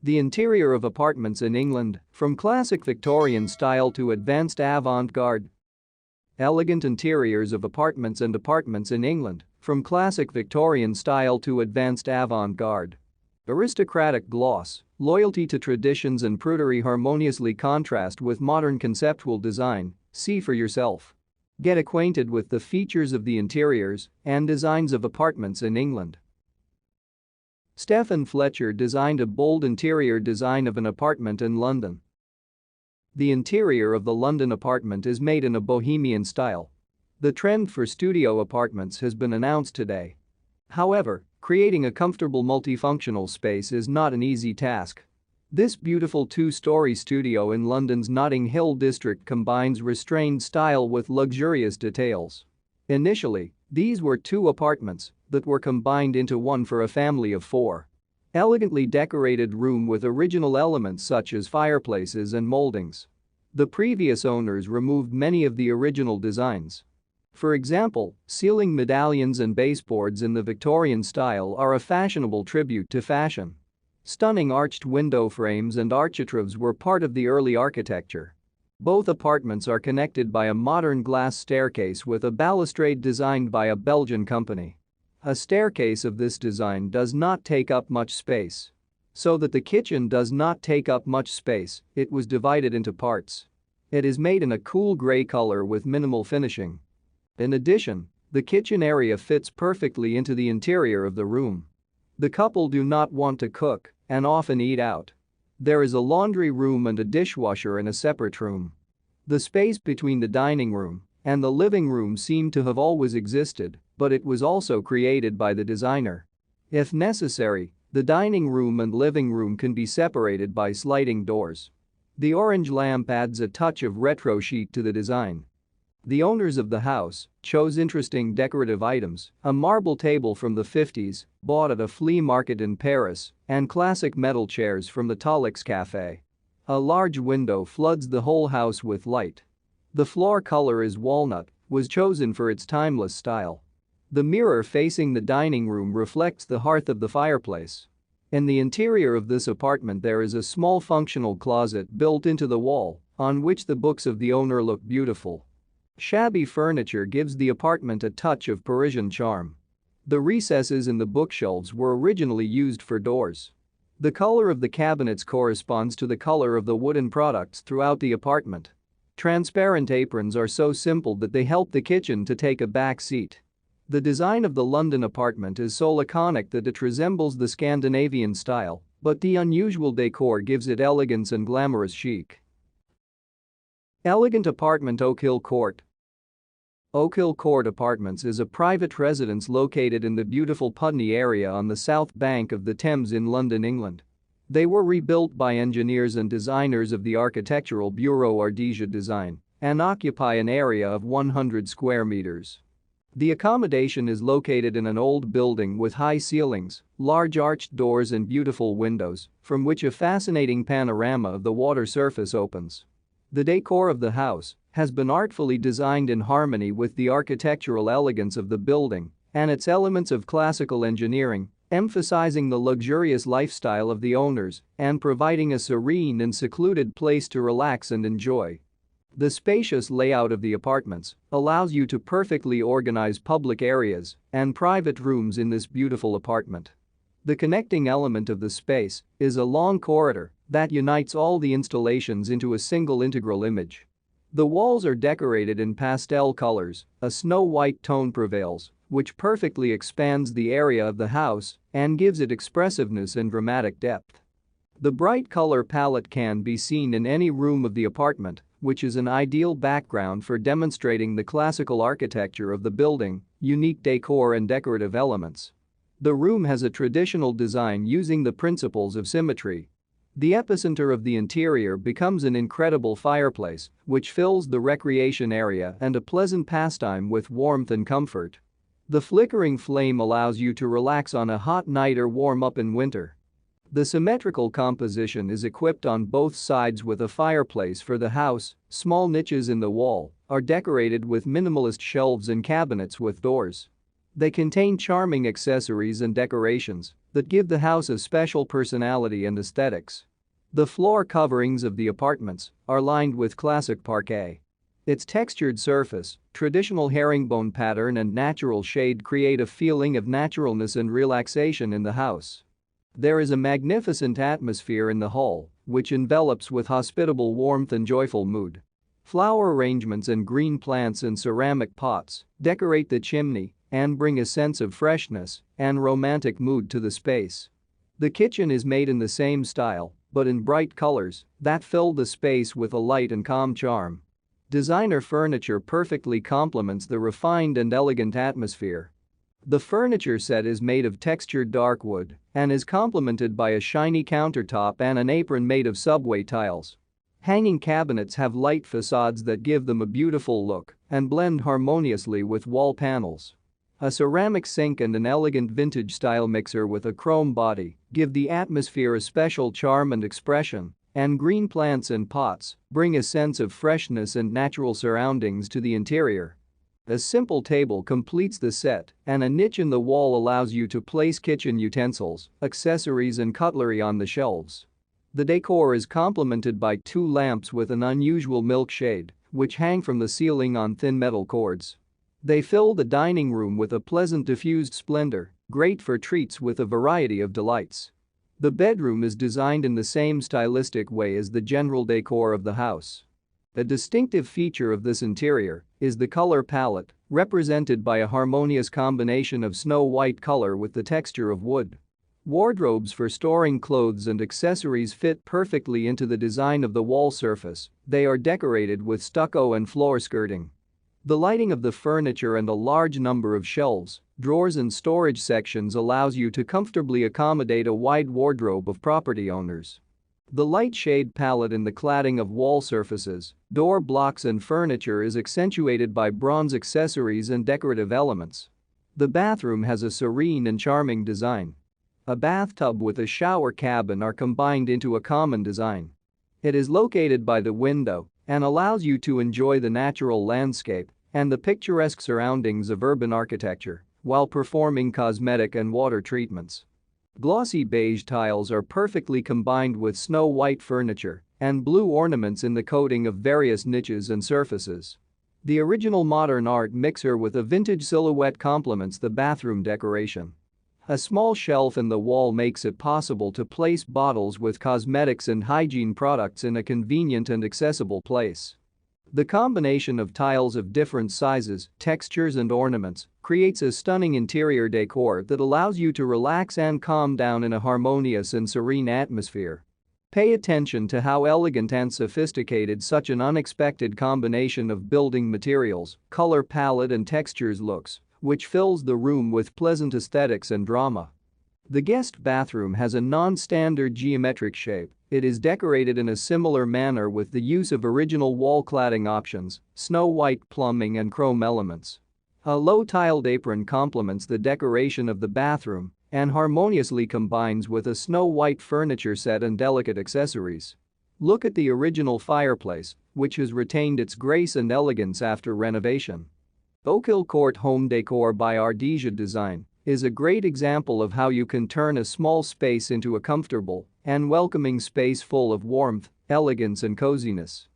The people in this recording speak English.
The interior of apartments in England, from classic Victorian style to advanced avant-garde. Elegant interiors of apartments and apartments in England, from classic Victorian style to advanced avant-garde. Aristocratic gloss, loyalty to traditions and prudery harmoniously contrast with modern conceptual design. See for yourself. Get acquainted with the features of the interiors and designs of apartments in England. Stephen Fletcher designed a bold interior design of an apartment in London. The interior of the London apartment is made in a bohemian style. The trend for studio apartments has been announced today. However, creating a comfortable multifunctional space is not an easy task. This beautiful two-story studio in London's Notting Hill district combines restrained style with luxurious details. Initially, these were two apartments that were combined into one for a family of four. Elegantly decorated room with original elements such as fireplaces and moldings. The previous owners removed many of the original designs. For example, ceiling medallions and baseboards in the Victorian style are a fashionable tribute to fashion. Stunning arched window frames and architraves were part of the early architecture. Both apartments are connected by a modern glass staircase with a balustrade designed by a Belgian company. A staircase of this design does not take up much space. So that the kitchen does not take up much space, it was divided into parts. It is made in a cool gray color with minimal finishing. In addition, the kitchen area fits perfectly into the interior of the room. The couple do not want to cook and often eat out. There is a laundry room and a dishwasher in a separate room. The space between the dining room and the living room seemed to have always existed, but it was also created by the designer. If necessary, the dining room and living room can be separated by sliding doors. The orange lamp adds a touch of retro chic to the design. The owners of the house chose interesting decorative items, a marble table from the 50s, bought at a flea market in Paris, and classic metal chairs from the Tolix Cafe. A large window floods the whole house with light. The floor color is walnut, was chosen for its timeless style. The mirror facing the dining room reflects the hearth of the fireplace. In the interior of this apartment there is a small functional closet built into the wall, on which the books of the owner look beautiful. Shabby furniture gives the apartment a touch of Parisian charm. The recesses in the bookshelves were originally used for doors. The color of the cabinets corresponds to the color of the wooden products throughout the apartment. Transparent aprons are so simple that they help the kitchen to take a back seat. The design of the London apartment is so laconic that it resembles the Scandinavian style, but the unusual decor gives it elegance and glamorous chic. Elegant apartment Oak Hill Court. Oak Hill Court Apartments is a private residence located in the beautiful Putney area on the south bank of the Thames in London, England. They were rebuilt by engineers and designers of the architectural bureau Ardisia Design and occupy an area of 100 square meters. The accommodation is located in an old building with high ceilings, large arched doors and beautiful windows, from which a fascinating panorama of the water surface opens. The decor of the house has been artfully designed in harmony with the architectural elegance of the building and its elements of classical engineering, emphasizing the luxurious lifestyle of the owners and providing a serene and secluded place to relax and enjoy. The spacious layout of the apartments allows you to perfectly organize public areas and private rooms in this beautiful apartment. The connecting element of the space is a long corridor that unites all the installations into a single integral image. The walls are decorated in pastel colors, a snow-white tone prevails, which perfectly expands the area of the house and gives it expressiveness and dramatic depth. The bright color palette can be seen in any room of the apartment, which is an ideal background for demonstrating the classical architecture of the building, unique decor and decorative elements. The room has a traditional design using the principles of symmetry. The epicenter of the interior becomes an incredible fireplace, which fills the recreation area and a pleasant pastime with warmth and comfort. The flickering flame allows you to relax on a hot night or warm up in winter. The symmetrical composition is equipped on both sides with a fireplace for the house. Small niches in the wall are decorated with minimalist shelves and cabinets with doors. They contain charming accessories and decorations that give the house a special personality and aesthetics. The floor coverings of the apartments are lined with classic parquet. Its textured surface, traditional herringbone pattern and natural shade create a feeling of naturalness and relaxation in the house. There is a magnificent atmosphere in the hall, which envelops with hospitable warmth and joyful mood. Flower arrangements and green plants in ceramic pots decorate the chimney and bring a sense of freshness and romantic mood to the space. The kitchen is made in the same style, but in bright colors that fill the space with a light and calm charm. Designer furniture perfectly complements the refined and elegant atmosphere. The furniture set is made of textured dark wood and is complemented by a shiny countertop and an apron made of subway tiles. Hanging cabinets have light facades that give them a beautiful look and blend harmoniously with wall panels. A ceramic sink and an elegant vintage-style mixer with a chrome body give the atmosphere a special charm and expression. And green plants in pots bring a sense of freshness and natural surroundings to the interior. A simple table completes the set, and a niche in the wall allows you to place kitchen utensils, accessories and cutlery on the shelves. The decor is complemented by 2 lamps with an unusual milk shade, which hang from the ceiling on thin metal cords. They fill the dining room with a pleasant diffused splendor, great for treats with a variety of delights. The bedroom is designed in the same stylistic way as the general decor of the house. A distinctive feature of this interior is the color palette, represented by a harmonious combination of snow-white color with the texture of wood. Wardrobes for storing clothes and accessories fit perfectly into the design of the wall surface. They are decorated with stucco and floor skirting. The lighting of the furniture and a large number of shelves, drawers and storage sections allows you to comfortably accommodate a wide wardrobe of property owners. The light shade palette in the cladding of wall surfaces, door blocks and furniture is accentuated by bronze accessories and decorative elements. The bathroom has a serene and charming design. A bathtub with a shower cabin are combined into a common design. It is located by the window and allows you to enjoy the natural landscape and the picturesque surroundings of urban architecture while performing cosmetic and water treatments. Glossy beige tiles are perfectly combined with snow-white furniture and blue ornaments in the coating of various niches and surfaces. The original modern art mixer with a vintage silhouette complements the bathroom decoration. A small shelf in the wall makes it possible to place bottles with cosmetics and hygiene products in a convenient and accessible place. The combination of tiles of different sizes, textures and ornaments creates a stunning interior decor that allows you to relax and calm down in a harmonious and serene atmosphere. Pay attention to how elegant and sophisticated such an unexpected combination of building materials, color palette and textures looks, which fills the room with pleasant aesthetics and drama. The guest bathroom has a non-standard geometric shape. It is decorated in a similar manner with the use of original wall cladding options, snow-white plumbing and chrome elements. A low-tiled apron complements the decoration of the bathroom and harmoniously combines with a snow-white furniture set and delicate accessories. Look at the original fireplace, which has retained its grace and elegance after renovation. Oakhill Court Home Decor by Ardesia Design is a great example of how you can turn a small space into a comfortable and welcoming space full of warmth, elegance and coziness.